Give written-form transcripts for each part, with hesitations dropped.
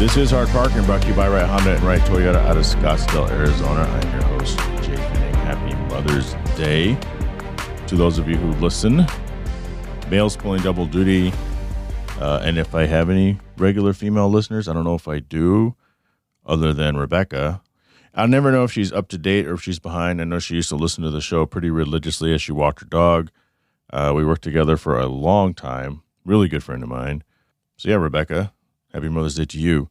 This is Hard Parking, brought to you by Right Honda and Right Toyota out of Scottsdale, Arizona. I'm your host, Jhae Pfenning. Happy Mother's Day to those of you who listen. Males pulling double duty. And if I have any regular female listeners, I don't know if I do, other than Rebecca. I'll never know if she's up to date or if she's behind. I know she used to listen to the show pretty religiously as she walked her dog. We worked together for a long time. Really good friend of mine. So yeah, Rebecca, happy Mother's Day to you.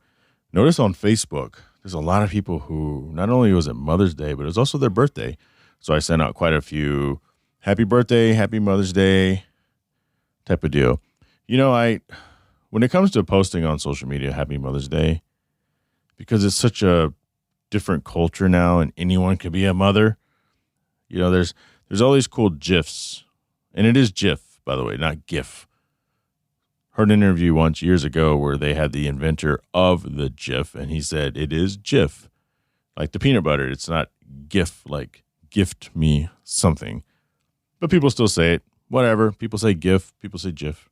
Notice on Facebook, there's a lot of people who not only was it Mother's Day, but it was also their birthday. So I sent out quite a few happy birthday, happy Mother's Day type of deal. You know, when it comes to posting on social media, happy Mother's Day, because it's such a different culture now and anyone could be a mother. You know, there's all these cool GIFs, and it is GIF, by the way, not GIF. Heard an interview once years ago where they had the inventor of the GIF, and he said it is GIF, like the peanut butter. It's not GIF, like gift me something. But people still say it. Whatever. People say GIF. People say GIF.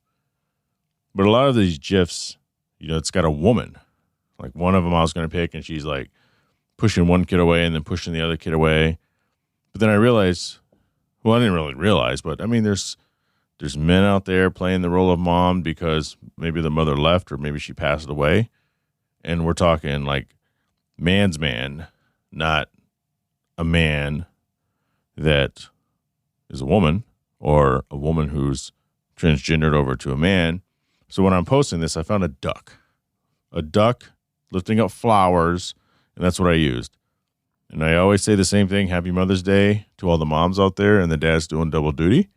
But a lot of these GIFs, you know, it's got a woman. Like one of them I was going to pick, and she's like pushing one kid away and then pushing the other kid away. But then I realized, well, I didn't really realize, but I mean, there's men out there playing the role of mom because maybe the mother left or maybe she passed away. And we're talking like man's man, not a man that is a woman or a woman who's transgendered over to a man. So when I'm posting this, I found a duck lifting up flowers, and that's what I used. And I always say the same thing, happy Mother's Day to all the moms out there and the dads doing double duty.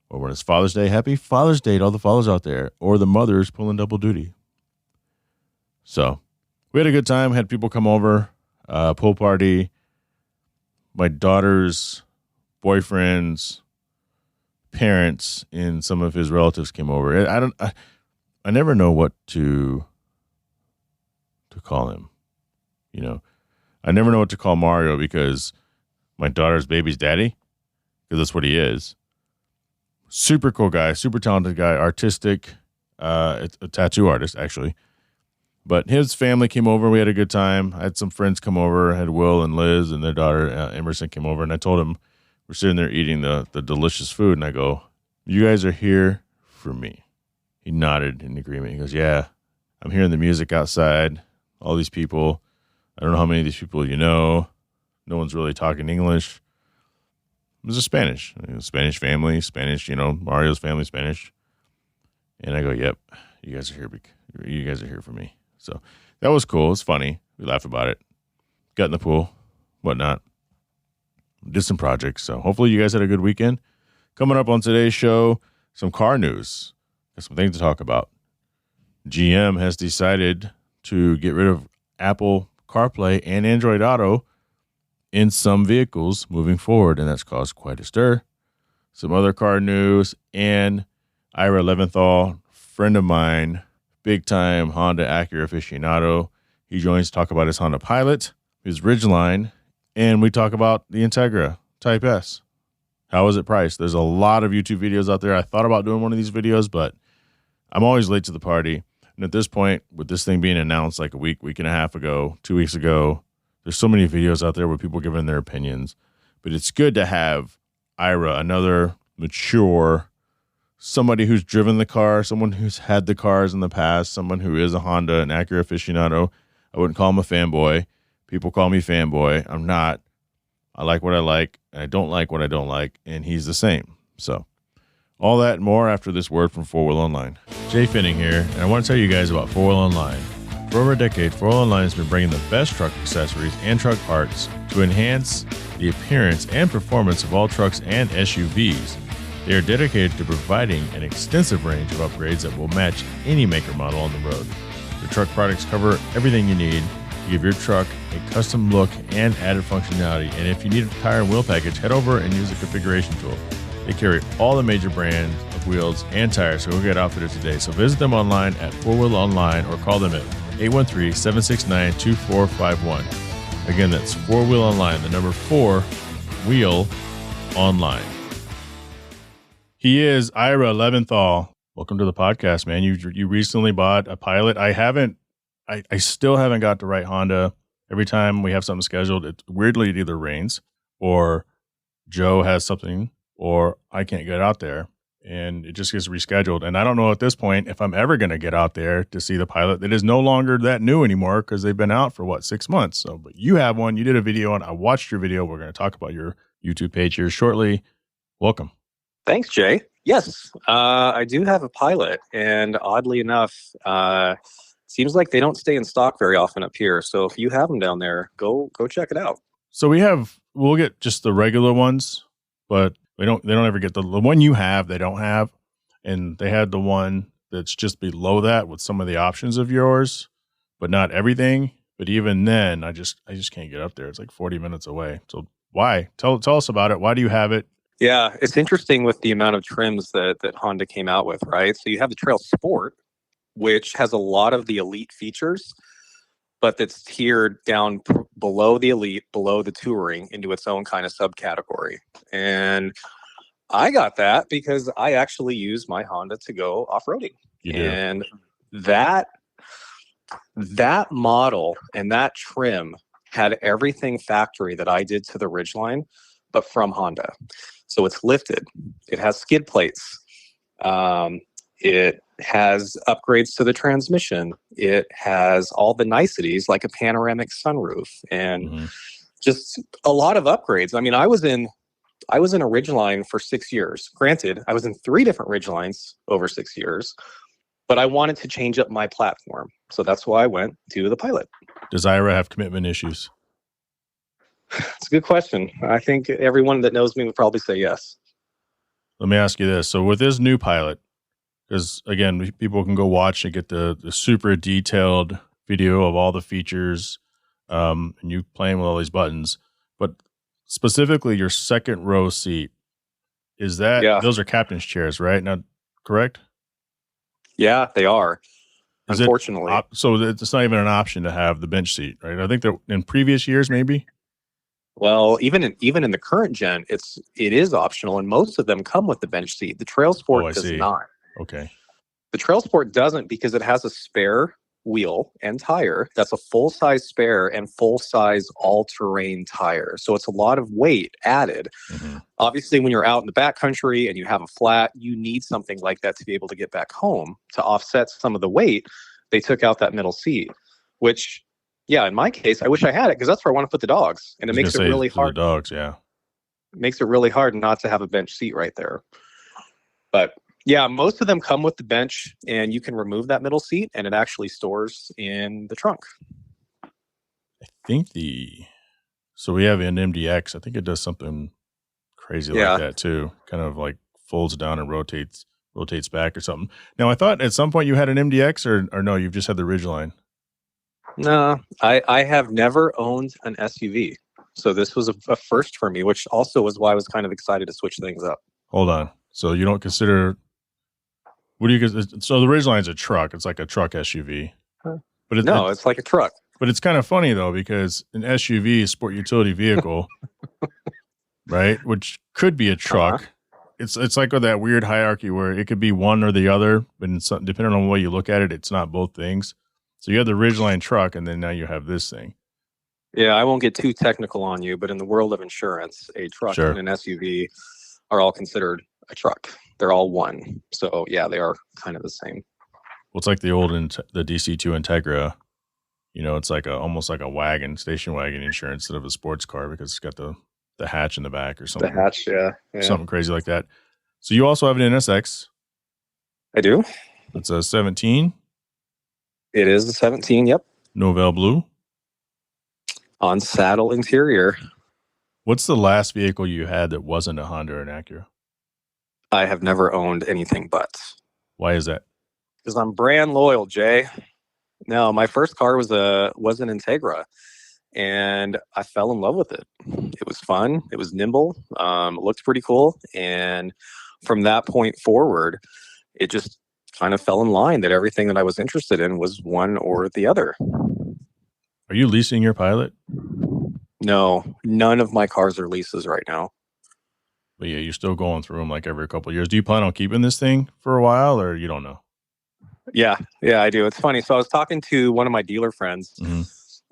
Or when it's Father's Day, happy Father's Day to all the fathers out there, or the mothers pulling double duty. So we had a good time, had people come over, pool party. My daughter's boyfriend's parents and some of his relatives came over. I never know what to call him. You know, I never know what to call Mario because my daughter's baby's daddy, because that's what he is. Super cool guy, super talented guy, artistic, a tattoo artist, actually. But his family came over. We had a good time. I had some friends come over. I had Will and Liz and their daughter, Emerson, came over. And I told him, we're sitting there eating the delicious food. And I go, you guys are here for me. He nodded in agreement. He goes, yeah, I'm hearing the music outside. All these people. I don't know how many of these people you know. No one's really talking English. It was a Spanish family, Spanish, you know, Mario's family, Spanish. And I go, yep, you guys are here. You guys are here for me. So that was cool. It was funny. We laughed about it. Got in the pool, whatnot. Did some projects. So hopefully you guys had a good weekend. Coming up on today's show, some car news. Got some things to talk about. GM has decided to get rid of Apple CarPlay and Android Auto in some vehicles moving forward, and that's caused quite a stir. Some other car news, and Ira Leventhal, friend of mine, big-time Honda Acura aficionado. He joins to talk about his Honda Pilot, his Ridgeline, and we talk about the Integra Type S. How is it priced? There's a lot of YouTube videos out there. I thought about doing one of these videos, but I'm always late to the party. And at this point, with this thing being announced like a week and a half ago, 2 weeks ago, there's so many videos out there where people giving their opinions. But it's good to have Ira, another mature, somebody who's driven the car, someone who's had the cars in the past, someone who is a Honda and Acura aficionado. I wouldn't call him a fanboy. People call me fanboy. I'm not. I like what I like, and I don't like what I don't like, and he's the same. So all that and more after this word from 4Wheel Online. Jhae Pfenning here, and I want to tell you guys about 4Wheel Online. For over a decade, 4Wheel Online has been bringing the best truck accessories and truck parts to enhance the appearance and performance of all trucks and SUVs. They are dedicated to providing an extensive range of upgrades that will match any maker model on the road. Their truck products cover everything you need to give your truck a custom look and added functionality. And if you need a tire and wheel package, head over and use the configuration tool. They carry all the major brands of wheels and tires, so go get outfitters today. So visit them online at 4Wheel Online or call them at 813-769-2451. Again, that's 4Wheel Online, the number 4 Wheel Online. He is Ira Leventhal. Welcome to the podcast, man. You recently bought a Pilot. I I still haven't got the right Honda. Every time we have something scheduled, weirdly it either rains or Joe has something or I can't get out there and it just gets rescheduled. And I don't know at this point if I'm ever going to get out there to see the Pilot. It is no longer that new anymore because they've been out for 6 months. So, but you have one. You did a video and I watched your video. We're going to talk about your YouTube page here shortly. Welcome. Thanks, Jay. Yes, I do have a Pilot, and oddly enough, seems like they don't stay in stock very often up here. So if you have them down there, go check it out. So we'll get just the regular ones, but they don't ever get the one you have. They don't have, and they had the one that's just below that with some of the options of yours, but not everything. But even then, I just can't get up there. It's like 40 minutes away. So why? Tell us about it. Why do you have it? Yeah, it's interesting with the amount of trims that Honda came out with, right? So you have the Trail Sport, which has a lot of the elite features, but that's tiered down below the elite, below the touring into its own kind of subcategory. And I got that because I actually use my Honda to go off-roading. You do. And that model and that trim had everything factory that I did to the Ridgeline, but from Honda. So it's lifted. It has skid plates. It has upgrades to the transmission. It has all the niceties like a panoramic sunroof and just a lot of upgrades. I mean, I was in a Ridgeline for 6 years. Granted, I was in 3 different Ridgelines over 6 years, but I wanted to change up my platform. So that's why I went to the Pilot. Does Ira have commitment issues? It's a good question. I think everyone that knows me would probably say yes. Let me ask you this. So with this new Pilot, because again, people can go watch and get the super detailed video of all the features and you playing with all these buttons, but specifically your second row seat, those are captain's chairs, right? Now, correct? Yeah, they are. Unfortunately. So it's not even an option to have the bench seat, right? I think that in previous years, maybe. Well, even in the current gen, it is optional, and most of them come with the bench seat. The Trail Sport does not. Okay. The Trail Sport doesn't because it has a spare wheel and tire. That's a full-size spare and full-size all-terrain tire. So it's a lot of weight added. Obviously, when you're out in the backcountry and you have a flat, you need something like that to be able to get back home. To offset some of the weight, they took out that middle seat, which... yeah, in my case, I wish I had it because that's where I want to put the dogs, and it makes it really hard. The dogs, yeah, it makes it really hard not to have a bench seat right there. But yeah, most of them come with the bench, and you can remove that middle seat, and it actually stores in the trunk. I think so we have an MDX. I think it does something crazy like that too. Kind of like folds down and rotates back or something. Now, I thought at some point you had an MDX, or no, you've just had the Ridgeline. No, I have never owned an SUV. So this was a first for me, which also was why I was kind of excited to switch things up. Hold on. So you don't consider... so the Ridgeline's a truck. It's like a truck SUV. But it's like a truck. But it's kind of funny, though, because an SUV is sport utility vehicle, right? Which could be a truck. It's like with that weird hierarchy where it could be one or the other, but depending on the way you look at it, it's not both things. So you have the Ridgeline truck, and then now you have this thing. Yeah, I won't get too technical on you, but in the world of insurance, a truck and an SUV are all considered a truck. They're all one. So yeah, they are kind of the same. Well, it's like the old the DC2 Integra. You know, it's like almost like a wagon, station wagon insurance instead of a sports car because it's got the hatch in the back or something. The hatch, yeah. Something crazy like that. So you also have an NSX. I do. It's a 17. It is the 17, yep. Novell blue. On saddle interior. What's the last vehicle you had that wasn't a Honda or an Acura? I have never owned anything but. Why is that? Because I'm brand loyal, Jay. No, my first car was an Integra, and I fell in love with it. It was fun. It was nimble. It looked pretty cool. And from that point forward, it just kind of fell in line that everything that I was interested in was one or the other. Are you leasing your Pilot? No, none of my cars are leases right now. But yeah, you're still going through them like every couple of years. Do you plan on keeping this thing for a while, or you don't know? Yeah, I do. It's funny. So I was talking to one of my dealer friends, Mm-hmm.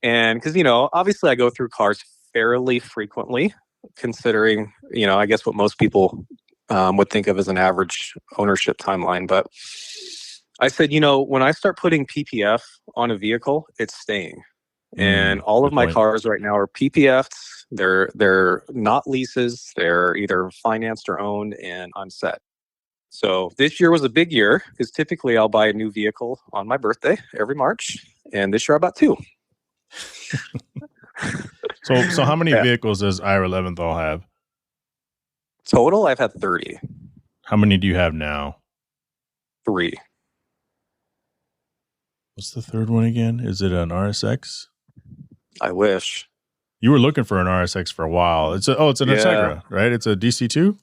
and because obviously I go through cars fairly frequently, considering I guess what most people would think of as an average ownership timeline. But I said, when I start putting PPF on a vehicle, it's staying. And all of Good my point. cars right now are PPFs. They're not leases. They're either financed or owned, and I'm set. So this year was a big year because typically I'll buy a new vehicle on my birthday every March, and this year I bought two. So how many Yeah. vehicles does Ira Leventhal have? Total, I've had 30. How many do you have now? 3. What's the third one again? Is it an RSX? I wish. You were looking for an RSX for a while. It's an Integra, right? It's a DC2?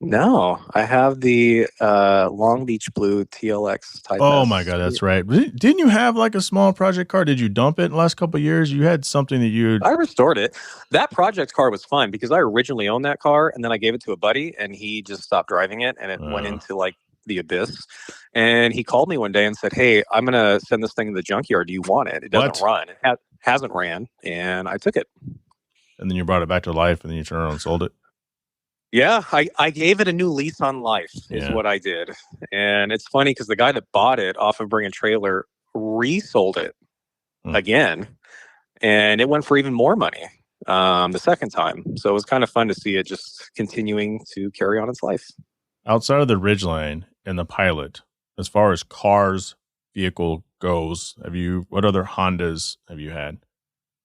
No, I have the Long Beach Blue TLX Type S. Oh my God, that's right. Didn't you have like a small project car? Did you dump it in the last couple of years? You had something that I restored it. That project car was fun because I originally owned that car, and then I gave it to a buddy, and he just stopped driving it, and it went into like the abyss. And he called me one day and said, "Hey, I'm gonna send this thing to the junkyard. Do you want it? It doesn't run. It hasn't ran." And I took it. And then you brought it back to life, and then you turned around and sold it. Yeah, I gave it a new lease on life is what I did. And it's funny because the guy that bought it off of Bring a Trailer resold it again, and it went for even more money the second time. So it was kind of fun to see it just continuing to carry on its life. Outside of the Ridgeline and the Pilot, as far as cars, vehicle goes, what other Hondas have you had?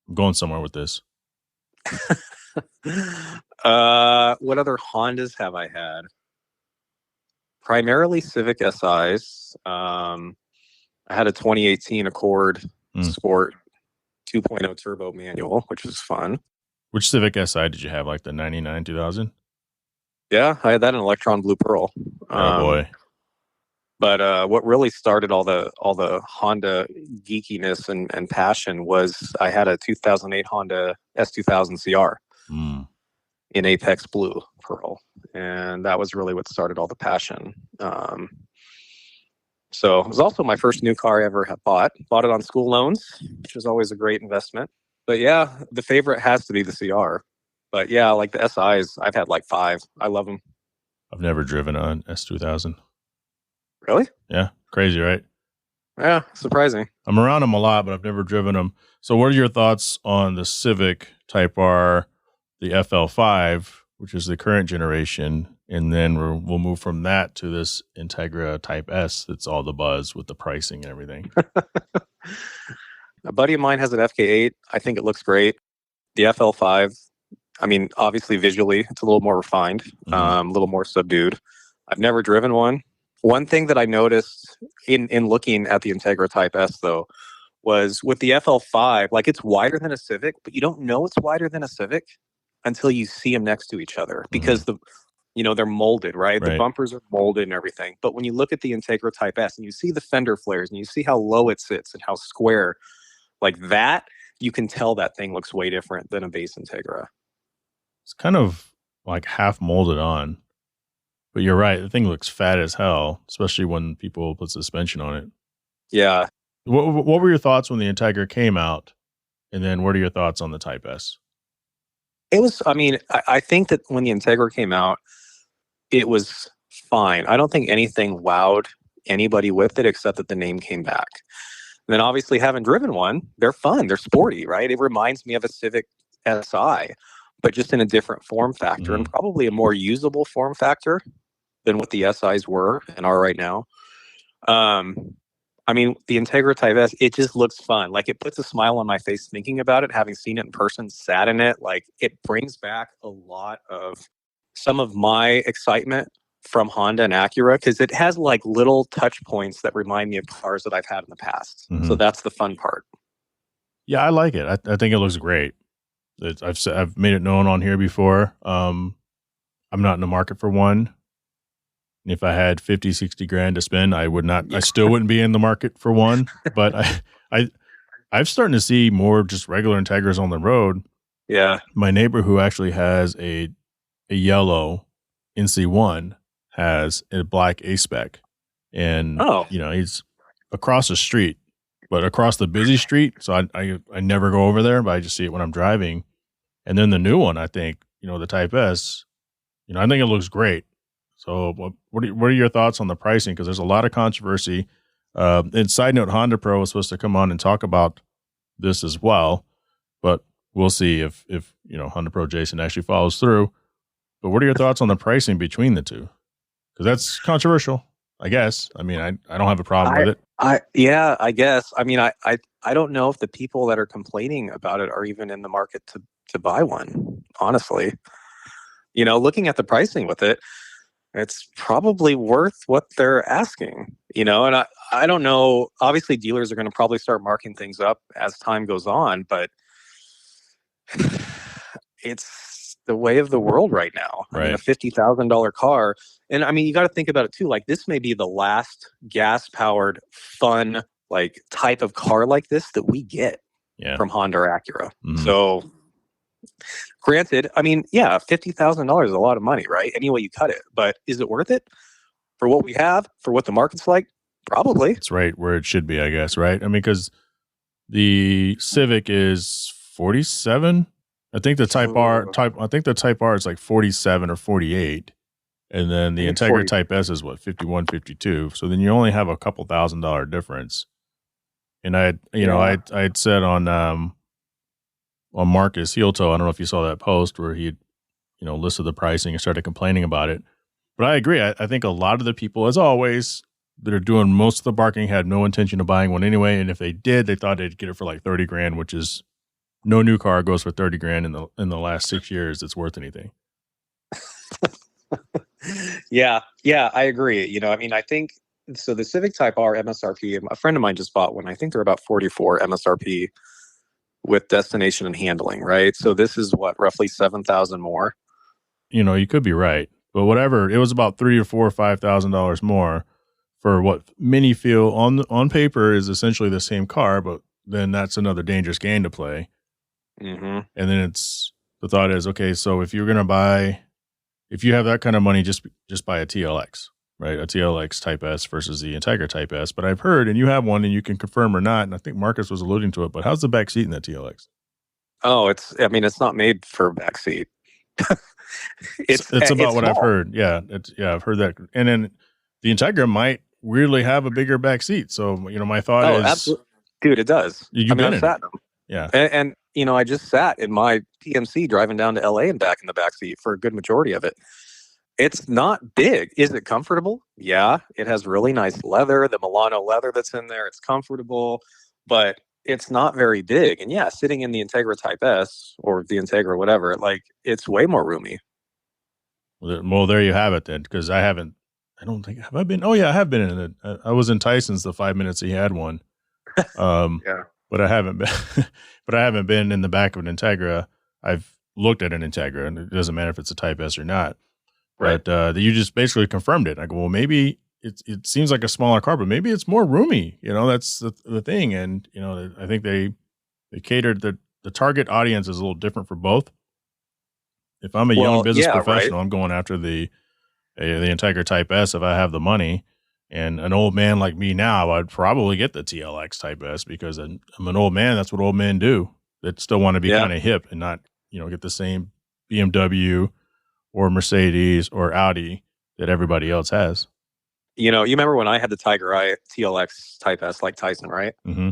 I'm going somewhere with this. What other Hondas have I had? Primarily Civic SIs. I had a 2018 Accord Sport 2.0 turbo manual, which was fun. Which Civic Si did you have? Like the 99 2000? Yeah, I had that in Electron Blue Pearl. Oh boy. But what really started all the Honda geekiness and passion was I had a 2008 Honda S2000 CR in Apex Blue Pearl, and that was really what started all the passion. So it was also my first new car I ever had bought. Bought it on school loans, which was always a great investment. But yeah, the favorite has to be the CR. But yeah, like the SIs, I've had like 5. I love them. I've never driven an S2000. Really? Yeah. Crazy, right? Yeah, surprising. I'm around them a lot, but I've never driven them. So what are your thoughts on the Civic Type R, the FL5, which is the current generation, and then we'll move from that to this Integra Type S that's all the buzz with the pricing and everything? A buddy of mine has an FK8. I think it looks great. The FL5, I mean, obviously visually, it's a little more refined, a little more subdued. I've never driven one. One thing that I noticed in looking at the Integra Type S, though, was with the FL5, like it's wider than a Civic, but you don't know it's wider than a Civic until you see them next to each other because they're molded, right? The bumpers are molded and everything. But when you look at the Integra Type S and you see the fender flares and you see how low it sits and how square, like that, you can tell that thing looks way different than a base Integra. It's kind of like half molded on. But you're right. The thing looks fat as hell, especially when people put suspension on it. Yeah. What were your thoughts when the Integra came out? And then what are your thoughts on the Type S? It was, I think that when the Integra came out, it was fine. I don't think anything wowed anybody with it except that the name came back. And then obviously having driven one, they're fun. They're sporty, right? It reminds me of a Civic Si, but just in a different form factor and probably a more usable form factor than what the SIs were and are right now. The Integra Type S, it just looks fun. Like it puts a smile on my face thinking about it, having seen it in person, sat in it. Like it brings back a lot of some of my excitement from Honda and Acura because it has like little touch points that remind me of cars that I've had in the past. So that's the fun part. Yeah, I like it. I think it looks great. I've made it known on here before. I'm not in the market for one. If I had 50, 60 grand to spend, I would not. I still wouldn't be in the market for one. But I'm starting to see more just regular Integras on the road. Yeah. My neighbor who actually has a yellow NC1 has a black A-Spec. and Oh, he's across the street, but across the busy street. So I never go over there, but I just see it when I'm driving. And then the new one, I think, the Type S, I think it looks great. So what are your thoughts on the pricing? Because there's a lot of controversy. And side note, Honda Pro was supposed to come on and talk about this as well, but we'll see if Honda Pro Jason actually follows through. But what are your thoughts on the pricing between the two? Because that's controversial, I guess. I mean, I don't have a problem with it. I guess. I mean, I don't know if the people that are complaining about it are even in the market to buy one, honestly. Looking at the pricing with it, it's probably worth what they're asking, and I don't know. Obviously, dealers are going to probably start marking things up as time goes on, but it's the way of the world right now. Right. I mean, a $50,000 car. And I mean, you got to think about it too. Like, this may be the last gas powered, fun, like type of car like this that we get from Honda or Acura. Mm-hmm. So granted, I mean, yeah, $50,000 is a lot of money, right? Any way you cut it, but is it worth it for what we have, for what the market's like? Probably. It's right where it should be, I guess, right? I mean, because the Civic is 47. I think the Type R is like 47 or 48. And then the Integra Type S is what, 51, 52. So then you only have a couple $1,000 difference. And I had said on Marcus Heel-Toe, I don't know if you saw that post where he listed the pricing and started complaining about it. But I agree. I think a lot of the people, as always, that are doing most of the barking had no intention of buying one anyway. And if they did, they thought they'd get it for like 30 grand, which is no new car goes for 30 grand in the last 6 years that's worth anything. Yeah, I agree. I mean, I think so. The Civic Type R MSRP, a friend of mine just bought one. I think they're about 44 MSRP with destination and handling, right? So this is what, roughly 7,000 more. You could be right, but whatever. It was about $3,000 or $4,000 or $5,000 more for what many feel on paper is essentially the same car, but then that's another dangerous game to play. Mm-hmm. And then the thought is, okay, so if you have that kind of money, just buy a TLX, right? A TLX Type S versus the Integra Type S. But I've heard, and you have one, and you can confirm or not, and I think Marcus was alluding to it, but how's the back seat in that TLX? Oh, it's not made for a back seat. It's about what I've heard. Yeah, I've heard that. And then the Integra might weirdly have a bigger back seat. So, my thought is, absolutely. Dude, it does. I've sat in them. Yeah. And I just sat in my PMC driving down to LA and back in the back seat for a good majority of it. It's not big. Is it comfortable? Yeah. It has really nice leather, the Milano leather that's in there. It's comfortable, but it's not very big. And yeah, sitting in the Integra Type S or the Integra, whatever, like, it's way more roomy. Well, there you have it then, because I don't think, have I been? Oh yeah, I have been in it. I was in Tyson's the 5 minutes he had one. Yeah. But I haven't been in the back of an Integra. I've looked at an Integra, and it doesn't matter if it's a Type S or not. Right. But you just basically confirmed it. I go, well, maybe it seems like a smaller car, but maybe it's more roomy. That's the thing. And I think they catered the target audience is a little different for both. If I'm a young business professional, right, I'm going after the Integra Type S if I have the money. And an old man like me now, I'd probably get the TLX Type S because I'm an old man. That's what old men do. That still want to be kind of hip and not, get the same BMW or Mercedes or Audi that everybody else has. You remember when I had the Tiger Eye TLX Type S like Tyson, right? Mm-hmm.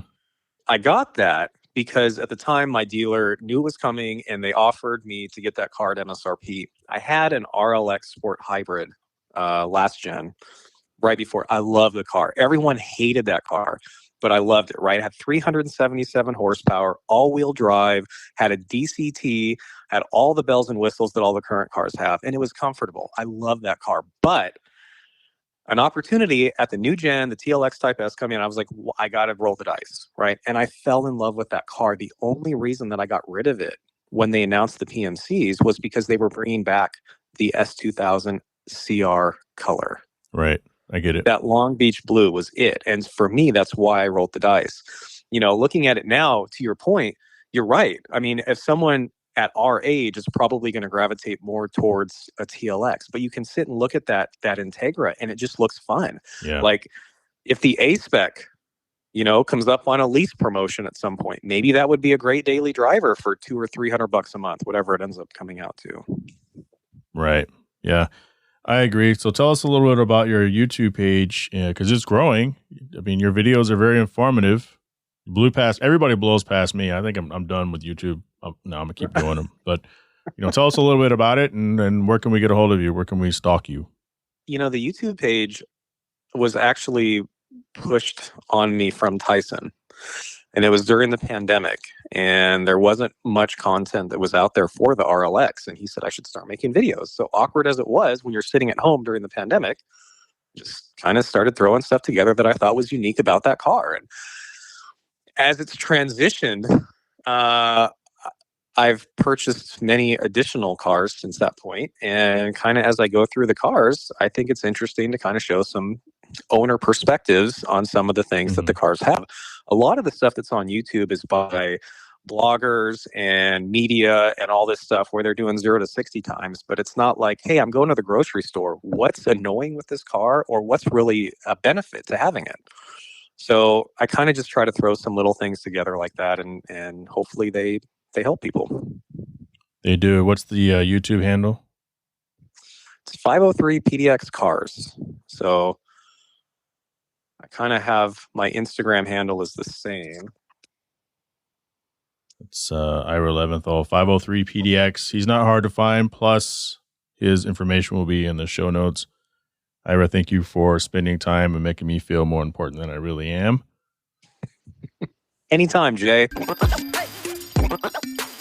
I got that because at the time my dealer knew it was coming and they offered me to get that car at MSRP. I had an RLX Sport Hybrid last gen. Right before. I love the car. Everyone hated that car, but I loved it, right? It had 377 horsepower, all-wheel drive, had a DCT, had all the bells and whistles that all the current cars have, and it was comfortable. I love that car. But an opportunity at the new gen, the TLX Type S coming in, I was like, well, I got to roll the dice, right? And I fell in love with that car. The only reason that I got rid of it when they announced the PMCs was because they were bringing back the S2000 CR color. Right. I get it. That Long Beach blue was it. And for me, that's why I rolled the dice. Looking at it now, to your point, you're right. I mean, if someone at our age is probably going to gravitate more towards a TLX. But you can sit and look at that Integra, and it just looks fun. Yeah. Like if the A-Spec, comes up on a lease promotion at some point, maybe that would be a great daily driver for $200 or $300 a month, whatever it ends up coming out to. Right. Yeah, I agree. So tell us a little bit about your YouTube page, because it's growing. I mean, your videos are very informative. Everybody blows past me. I think I'm done with YouTube. No, I'm gonna keep doing them. But tell us a little bit about it, and where can we get a hold of you? Where can we stalk you? The YouTube page was actually pushed on me from Tyson, and it was during the pandemic, and there wasn't much content that was out there for the RLX, and he said I should start making videos. So awkward as it was when you're sitting at home during the pandemic, just kind of started throwing stuff together that I thought was unique about that car. And as it's transitioned, I've purchased many additional cars since that point. And kind of as I go through the cars, I think it's interesting to kind of show some owner perspectives on some of the things that the cars have. A lot of the stuff that's on YouTube is by bloggers and media and all this stuff where they're doing 0 to 60 times, but it's not like, hey, I'm going to the grocery store. What's annoying with this car, or what's really a benefit to having it? So I kind of just try to throw some little things together like that, and hopefully they help people. They do. What's the YouTube handle? It's 503 PDX Cars. So I kind of have my Instagram handle is the same. It's Ira Leventhal, 503 PDX. He's not hard to find. Plus, his information will be in the show notes. Ira, thank you for spending time and making me feel more important than I really am. Anytime, Jay.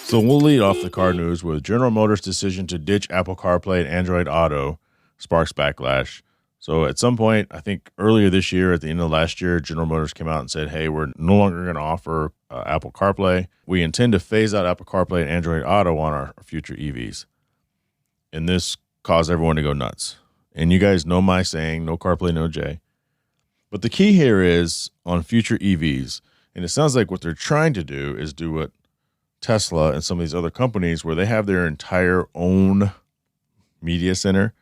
So we'll lead off the car news with General Motors' decision to ditch Apple CarPlay and Android Auto sparks backlash. So at some point, I think earlier this year, at the end of last year, General Motors came out and said, hey, we're no longer going to offer Apple CarPlay. We intend to phase out Apple CarPlay and Android Auto on our future EVs. And this caused everyone to go nuts. And you guys know my saying, no CarPlay, no Jay. But the key here is on future EVs, and it sounds like what they're trying to do is do what Tesla and some of these other companies where they have their entire own media center,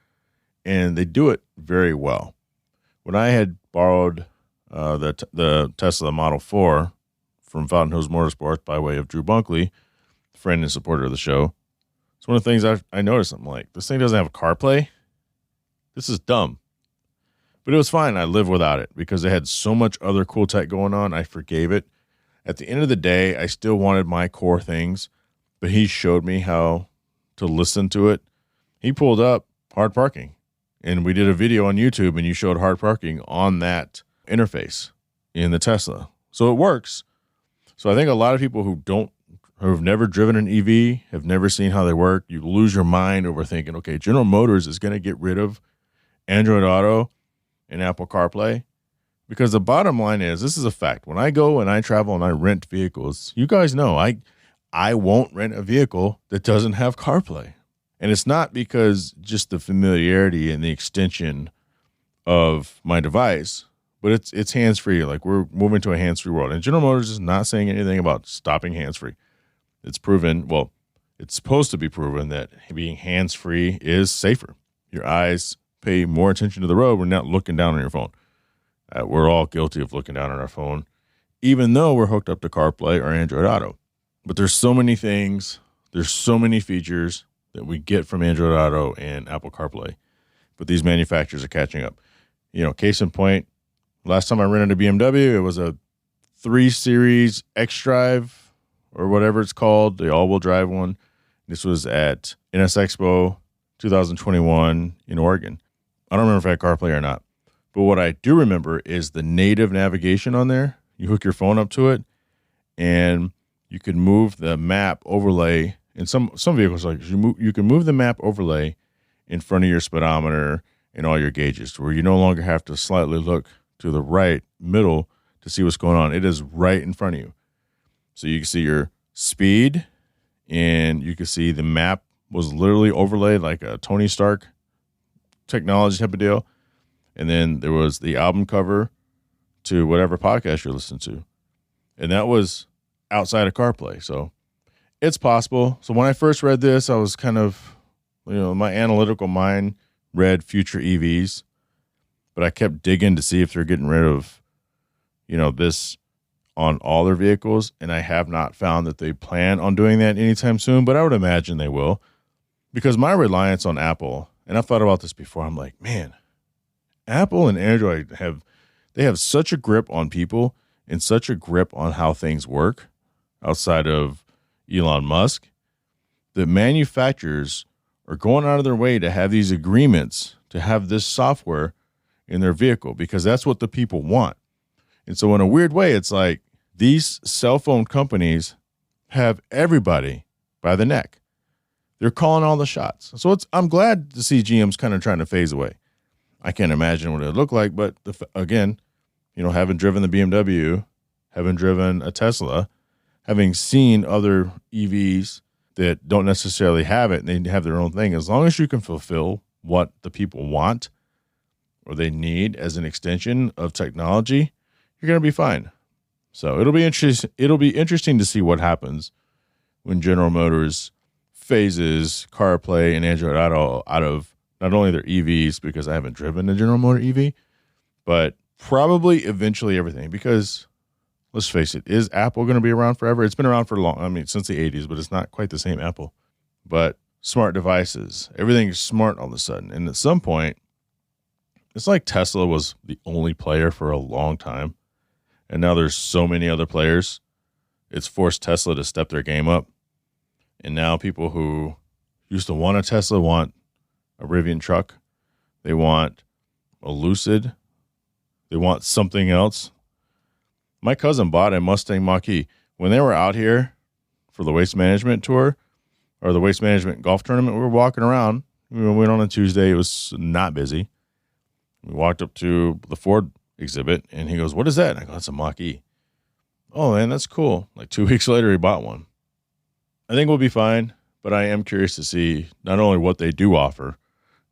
and they do it very well. When I had borrowed the Tesla Model 4 from Fountain Hills Motorsports by way of Drew Bunkley, friend and supporter of the show, it's one of the things I noticed. I'm like, this thing doesn't have CarPlay. This is dumb. But it was fine. I lived without it because they had so much other cool tech going on. I forgave it. At the end of the day, I still wanted my core things, but he showed me how to listen to it. He pulled up hard parking, and we did a video on YouTube, and you showed hard parking on that interface in the Tesla. So it works. So I think a lot of people who have never driven an EV, have never seen how they work, you lose your mind over thinking, okay, General Motors is going to get rid of Android Auto and Apple CarPlay. Because the bottom line is, this is a fact. When I go and I travel and I rent vehicles, you guys know I won't rent a vehicle that doesn't have CarPlay. And it's not because just the familiarity and the extension of my device, but it's hands-free. Like, we're moving to a hands-free world. And General Motors is not saying anything about stopping hands-free. It's proven, well, it's supposed to be proven that being hands-free is safer. Your eyes pay more attention to the road. We're not looking down on your phone. We're all guilty of looking down on our phone, even though we're hooked up to CarPlay or Android Auto. But there's so many things, there's so many features that we get from Android Auto and Apple CarPlay. But these manufacturers are catching up. Case in point, last time I rented a BMW, it was a 3 Series X-Drive or whatever it's called, the all-wheel drive one. This was at NS Expo 2021 in Oregon. I don't remember if I had CarPlay or not. But what I do remember is the native navigation on there. You hook your phone up to it, and you can move the map overlay. In some vehicles, like you can move the map overlay in front of your speedometer and all your gauges, where you no longer have to slightly look to the right middle to see what's going on. It is right in front of you. So you can see your speed, and you can see the map was literally overlaid like a Tony Stark technology type of deal. And then there was the album cover to whatever podcast you're listening to. And that was outside of CarPlay. So It's possible. So when I first read this, I was kind of, my analytical mind read future EVs, but I kept digging to see if they're getting rid of, this on all their vehicles. And I have not found that they plan on doing that anytime soon, but I would imagine they will, because my reliance on Apple, and I've thought about this before, I'm like, man, Apple and Android have such a grip on people and such a grip on how things work outside of Elon Musk, that manufacturers are going out of their way to have these agreements to have this software in their vehicle because that's what the people want. And so in a weird way, it's like these cell phone companies have everybody by the neck. They're calling all the shots. So I'm glad to see GM's kind of trying to phase away. I can't imagine what it would look like, but again, having driven the BMW, having driven a Tesla, having seen other EVs that don't necessarily have it and they have their own thing, as long as you can fulfill what the people want or they need as an extension of technology, you're going to be fine. So it'll be interesting to see what happens when General Motors phases CarPlay and Android Auto out of not only their EVs, because I haven't driven a General Motor EV, but probably eventually everything, because let's face it, is Apple going to be around forever? It's been around for since the 80s, but it's not quite the same Apple. But smart devices, everything's smart all of a sudden. And at some point, it's like Tesla was the only player for a long time. And now there's so many other players. It's forced Tesla to step their game up. And now people who used to want a Tesla want a Rivian truck. They want a Lucid. They want something else. My cousin bought a Mustang Mach-E. When they were out here for the Waste Management Tour or the Waste Management Golf Tournament, we were walking around. We went on a Tuesday. It was not busy. We walked up to the Ford exhibit, and he goes, "What is that?" And I go, "That's a Mach-E." "Oh, man, that's cool." Like 2 weeks later, he bought one. I think we'll be fine, but I am curious to see not only what they do offer,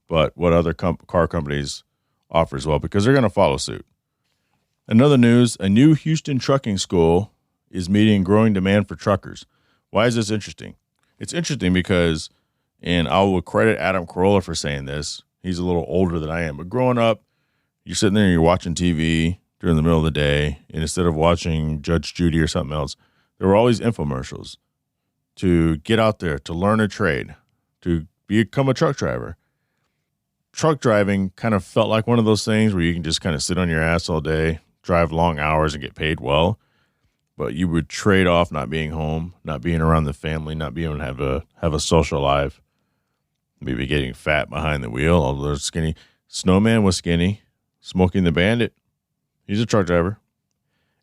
but what other car companies offer as well, because they're going to follow suit. Another news, a new Houston trucking school is meeting growing demand for truckers. Why is this interesting? It's interesting because, and I will credit Adam Carolla for saying this, he's a little older than I am, but growing up, you're sitting there and you're watching TV during the middle of the day, and instead of watching Judge Judy or something else, there were always infomercials to get out there, to learn a trade, to become a truck driver. Truck driving kind of felt like one of those things where you can just kind of sit on your ass all day, drive long hours and get paid well, but you would trade off not being home, not being around the family, not being able to have a social life, maybe getting fat behind the wheel, although they're skinny. Snowman was skinny. Smoking the Bandit, he's a truck driver.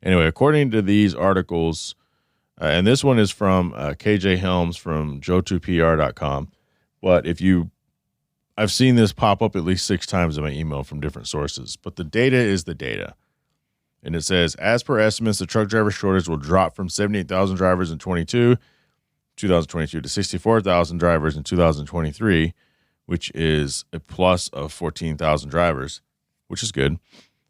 Anyway, according to these articles, and this one is from KJ Helms from joe2pr.com, but I've seen this pop up at least 6 times in my email from different sources, but the data is the data. And it says, as per estimates, the truck driver shortage will drop from 78,000 drivers in 2022 to 64,000 drivers in 2023, which is a plus of 14,000 drivers, which is good.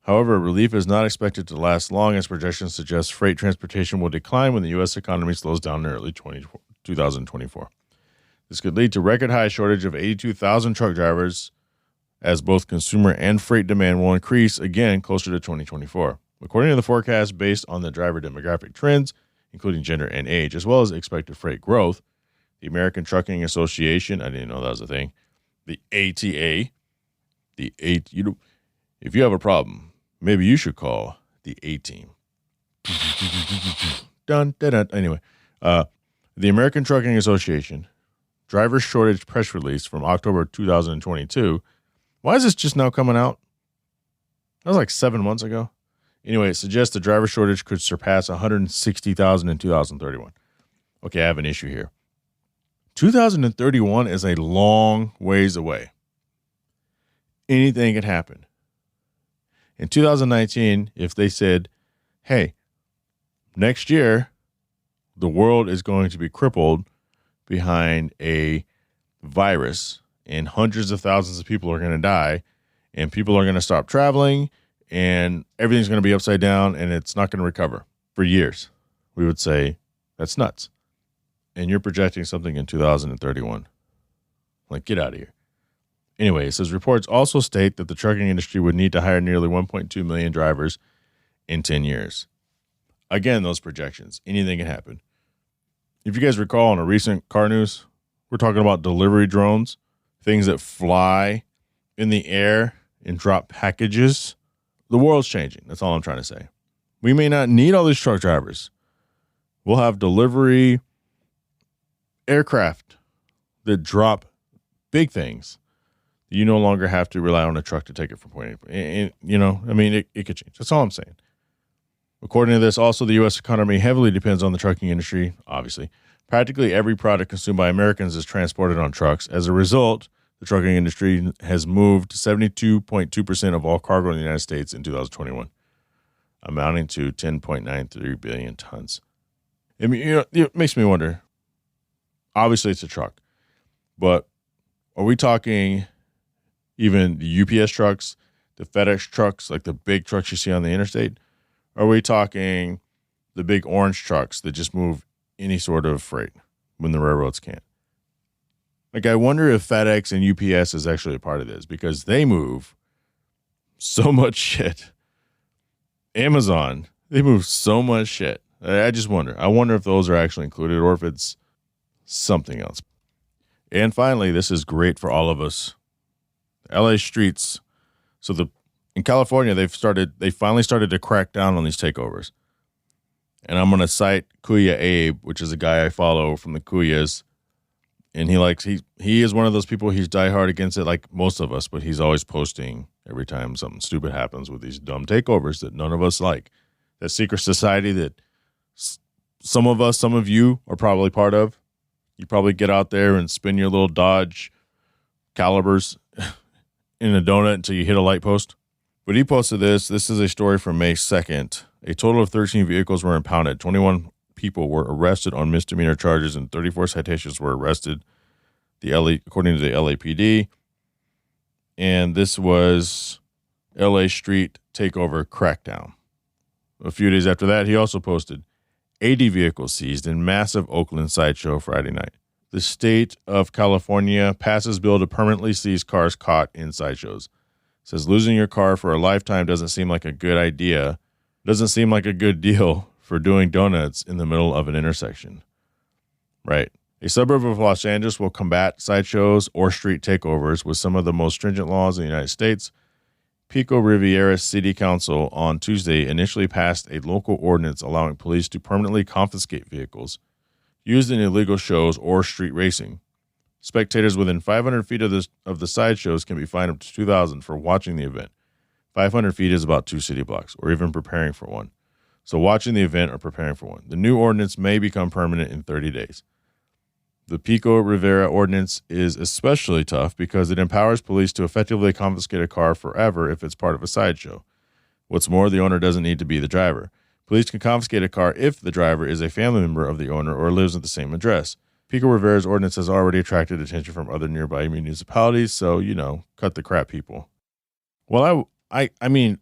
However, relief is not expected to last long, as projections suggest freight transportation will decline when the U.S. economy slows down in early 2024. This could lead to record high shortage of 82,000 truck drivers, as both consumer and freight demand will increase again closer to 2024. According to the forecast based on the driver demographic trends, including gender and age, as well as expected freight growth, the American Trucking Association, I didn't know that was a thing, the ATA, if you have a problem, maybe you should call the A-Team. Dun, dun, dun. Anyway, the American Trucking Association driver shortage press release from October 2022. Why is this just now coming out? That was like 7 months ago. Anyway, it suggests the driver shortage could surpass 160,000 in 2031. Okay, I have an issue here. 2031 is a long ways away. Anything could happen. In 2019, if they said, hey, next year, the world is going to be crippled behind a virus and hundreds of thousands of people are going to die and people are going to stop traveling and everything's going to be upside down and it's not going to recover for years, we would say that's nuts. and you're projecting something in 2031. Like, get out of here. Anyway, it says reports also state that the trucking industry would need to hire nearly 1.2 million drivers in 10 years. Again, those projections. Anything can happen. If you guys recall in a recent car news, we're talking about delivery drones, things that fly in the air and drop packages. The world's changing. That's all I'm trying to say. We may not need all these truck drivers. We'll have delivery aircraft that drop big things. You no longer have to rely on a truck to take it from point A. And, it could change. That's all I'm saying. According to this, also, the U.S. economy heavily depends on the trucking industry, obviously. Practically every product consumed by Americans is transported on trucks. As a result, the trucking industry has moved 72.2% of all cargo in the United States in 2021, amounting to 10.93 billion tons. I mean, it makes me wonder. Obviously, it's a truck, but are we talking even the UPS trucks, the FedEx trucks, like the big trucks you see on the interstate? Are we talking the big orange trucks that just move any sort of freight when the railroads can't? Like, I wonder if FedEx and UPS is actually a part of this because they move so much shit. Amazon, they move so much shit. I just wonder. I wonder if those are actually included or if it's something else. And finally, this is great for all of us. LA streets. So in California, they finally started to crack down on these takeovers. And I'm going to cite Kuya Abe, which is a guy I follow from the Kuyas. And he is one of those people, he's diehard against it like most of us, but he's always posting every time something stupid happens with these dumb takeovers that none of us like. That secret society that some of you are probably part of. You probably get out there and spin your little Dodge Calibers in a donut until you hit a light post. But he posted this. This is a story from May 2nd. A total of 13 vehicles were impounded. 21 people were arrested on misdemeanor charges and 34 citations were arrested, according to the LAPD. And this was LA street takeover crackdown. A few days after that, he also posted 80 vehicles seized in massive Oakland sideshow Friday night. The state of California passes bill to permanently seize cars caught in sideshows. Says losing your car for a lifetime doesn't seem like a good idea. Doesn't seem like a good deal for doing donuts in the middle of an intersection. Right. A suburb of Los Angeles will combat sideshows or street takeovers with some of the most stringent laws in the United States. Pico Rivera City Council on Tuesday initially passed a local ordinance allowing police to permanently confiscate vehicles used in illegal shows or street racing. Spectators within 500 feet of the sideshows can be fined up to $2,000 for watching the event. 500 feet is about 2 city blocks, or even preparing for one. So watching the event or preparing for one. The new ordinance may become permanent in 30 days. The Pico Rivera ordinance is especially tough because it empowers police to effectively confiscate a car forever if it's part of a sideshow. What's more, the owner doesn't need to be the driver. Police can confiscate a car if the driver is a family member of the owner or lives at the same address. Pico Rivera's ordinance has already attracted attention from other nearby municipalities, so, cut the crap, people. Well, I mean,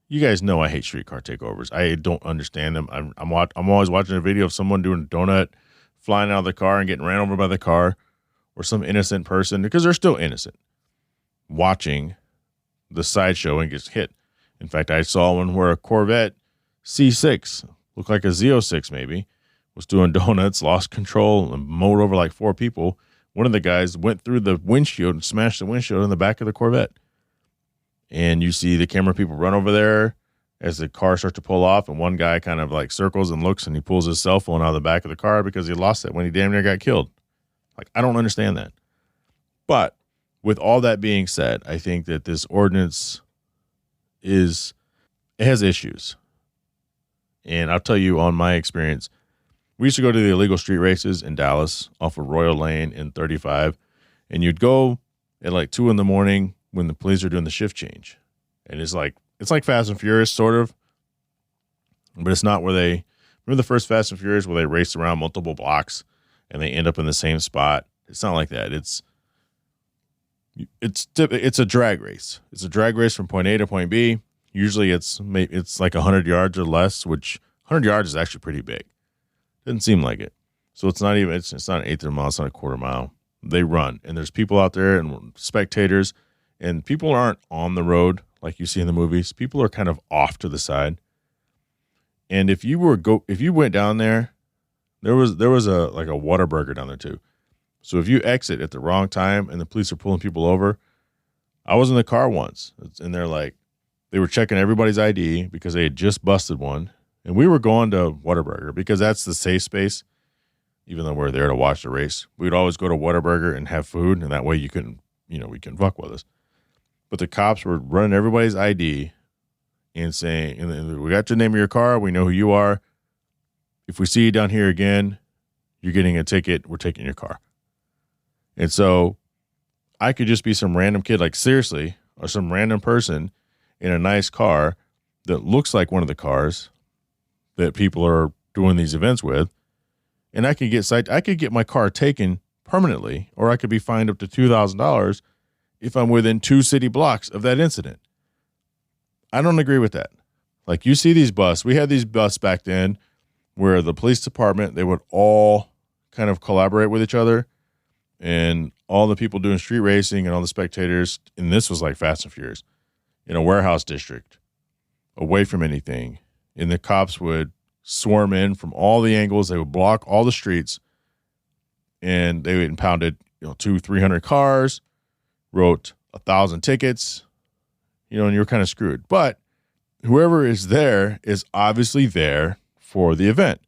you guys know I hate streetcar takeovers. I don't understand them. I'm always watching a video of someone doing a donut, flying out of the car and getting ran over by the car, or some innocent person, because they're still innocent, watching the sideshow and gets hit. In fact, I saw one where a Corvette C6, looked like a Z06 maybe, was doing donuts, lost control, and mowed over like 4 people. One of the guys went through the windshield and smashed the windshield in the back of the Corvette. And you see the camera people run over there as the car starts to pull off, and one guy kind of like circles and looks, and he pulls his cell phone out of the back of the car because he lost it when he damn near got killed. Like, I don't understand that. But with all that being said, I think that this ordinance it has issues. And I'll tell you on my experience, we used to go to the illegal street races in Dallas off of Royal Lane and 35, and you'd go at like 2 a.m. when the police are doing the shift change. And it's like Fast and Furious, sort of. But it's not where they... Remember the first Fast and Furious where they race around multiple blocks and they end up in the same spot? It's not like that. It's a drag race. It's a drag race from point A to point B. Usually it's like 100 yards or less, which 100 yards is actually pretty big. Doesn't seem like it. So it's not even, it's not an eighth of a mile, it's not a quarter mile. They run, and there's people out there and spectators, and people aren't on the road like you see in the movies. People are kind of off to the side. And if you went down there, there was a Whataburger down there too. So if you exit at the wrong time and the police are pulling people over, I was in the car once, and they were checking everybody's ID because they had just busted one, and we were going to Whataburger because that's the safe space. Even though we're there to watch the race, we'd always go to Whataburger and have food, and that way we couldn't fuck with us. But the cops were running everybody's ID and saying, and we got the name of your car, we know who you are. If we see you down here again, you're getting a ticket, we're taking your car. And so I could just be some random kid, like seriously, or some random person in a nice car that looks like one of the cars that people are doing these events with. And I could get my car taken permanently, or I could be fined up to $2,000 if I'm within 2 city blocks of that incident. I don't agree with that. Like, you see these buses. We had these buses back then where the police department, they would all kind of collaborate with each other, and all the people doing street racing and all the spectators, and this was like Fast and Furious, in a warehouse district, away from anything. And the cops would swarm in from all the angles. They would block all the streets, and they impounded 200-300 cars, wrote 1,000 tickets, and you're kind of screwed. But whoever is there is obviously there for the event.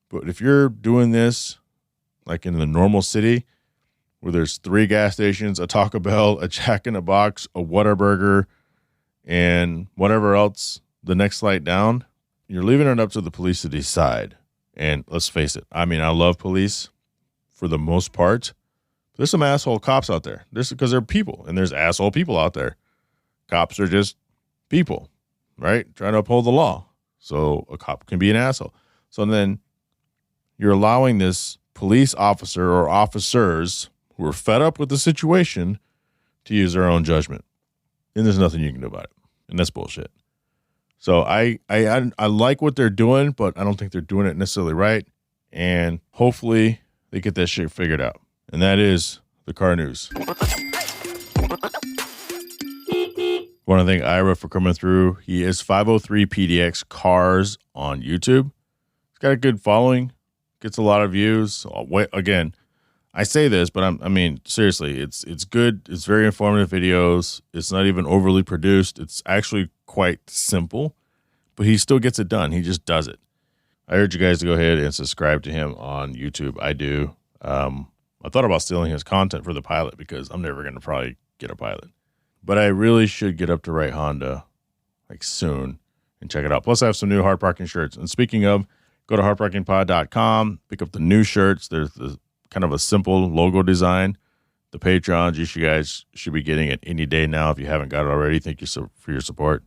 But if you're doing this like in the normal city where there's 3 gas stations, a Taco Bell, a Jack in the Box, a Whataburger, and whatever else the next flight down, you're leaving it up to the police to decide. And let's face it, I mean, I love police for the most part. But there's some asshole cops out there. Because they're people, and there's asshole people out there. Cops are just people, right? Trying to uphold the law. So a cop can be an asshole. So then you're allowing this police officer or officers who are fed up with the situation to use their own judgment. And there's nothing you can do about it. And that's bullshit. So I like what they're doing, but I don't think they're doing it necessarily right. And hopefully they get that shit figured out. And that is the car news. Want to thank Ira for coming through. He is 503 PDX Cars on YouTube. He's got a good following. Gets a lot of views. Again, I say this, but I mean, seriously, it's good. It's very informative videos. It's not even overly produced. It's actually quite simple, but he still gets it done. He just does it. I urge you guys to go ahead and subscribe to him on YouTube. I do. I thought about stealing his content for the pilot because I'm never going to probably get a pilot. But I really should get up to Right Honda like soon and check it out. Plus, I have some new Hard Parking shirts. And speaking of, go to hardparkingpod.com, pick up the new shirts. There's the kind of a simple logo design. The Patrons, you guys should be getting it any day now if you haven't got it already. Thank you for your support.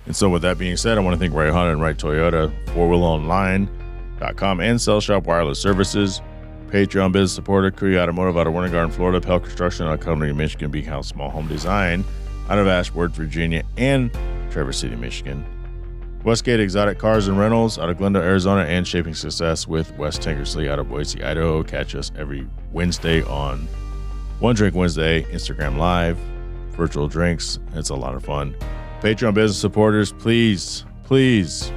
And so with that being said, I want to thank Right Honda and Right Toyota, 4wheelonline.com, and Cell Shop Wireless Services, Patreon business supporter, Kuya Automotive out of Winter Garden, Florida, Pell Construction out of Company, Michigan, Big House Small Home Design out of Ashford, Virginia, and Traverse City, Michigan. Westgate Exotic Cars and Rentals out of Glendale, Arizona, and Shaping Success with Wes Tankersley out of Boise, Idaho. Catch us every Wednesday on One Drink Wednesday, Instagram Live, virtual drinks. It's a lot of fun. Patreon business supporters, please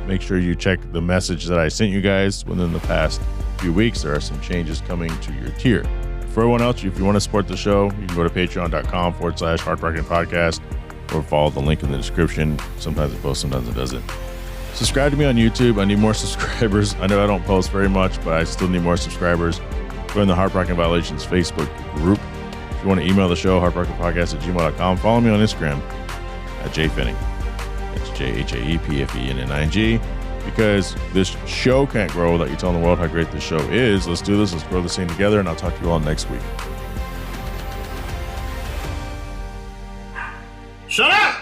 make sure you check the message that I sent you guys within the past few weeks. There are some changes coming to your tier. For everyone else, if you want to support the show, you can go to patreon.com/hardparkingpodcast or follow the link in the description. Sometimes it posts, sometimes it doesn't. Subscribe to me on YouTube. I need more subscribers. I know I don't post very much, but I still need more subscribers. Join the Hard Parking Violations Facebook group. If you want to email the show, hardparkingpodcast@gmail.com. Follow me on Instagram at Pfenning. That's JHAEPFENNING. Because this show can't grow without you telling the world how great this show is. Let's do this. Let's grow this thing together, and I'll talk to you all next week. Shut up!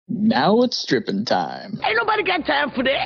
Now it's stripping time. Ain't nobody got time for that.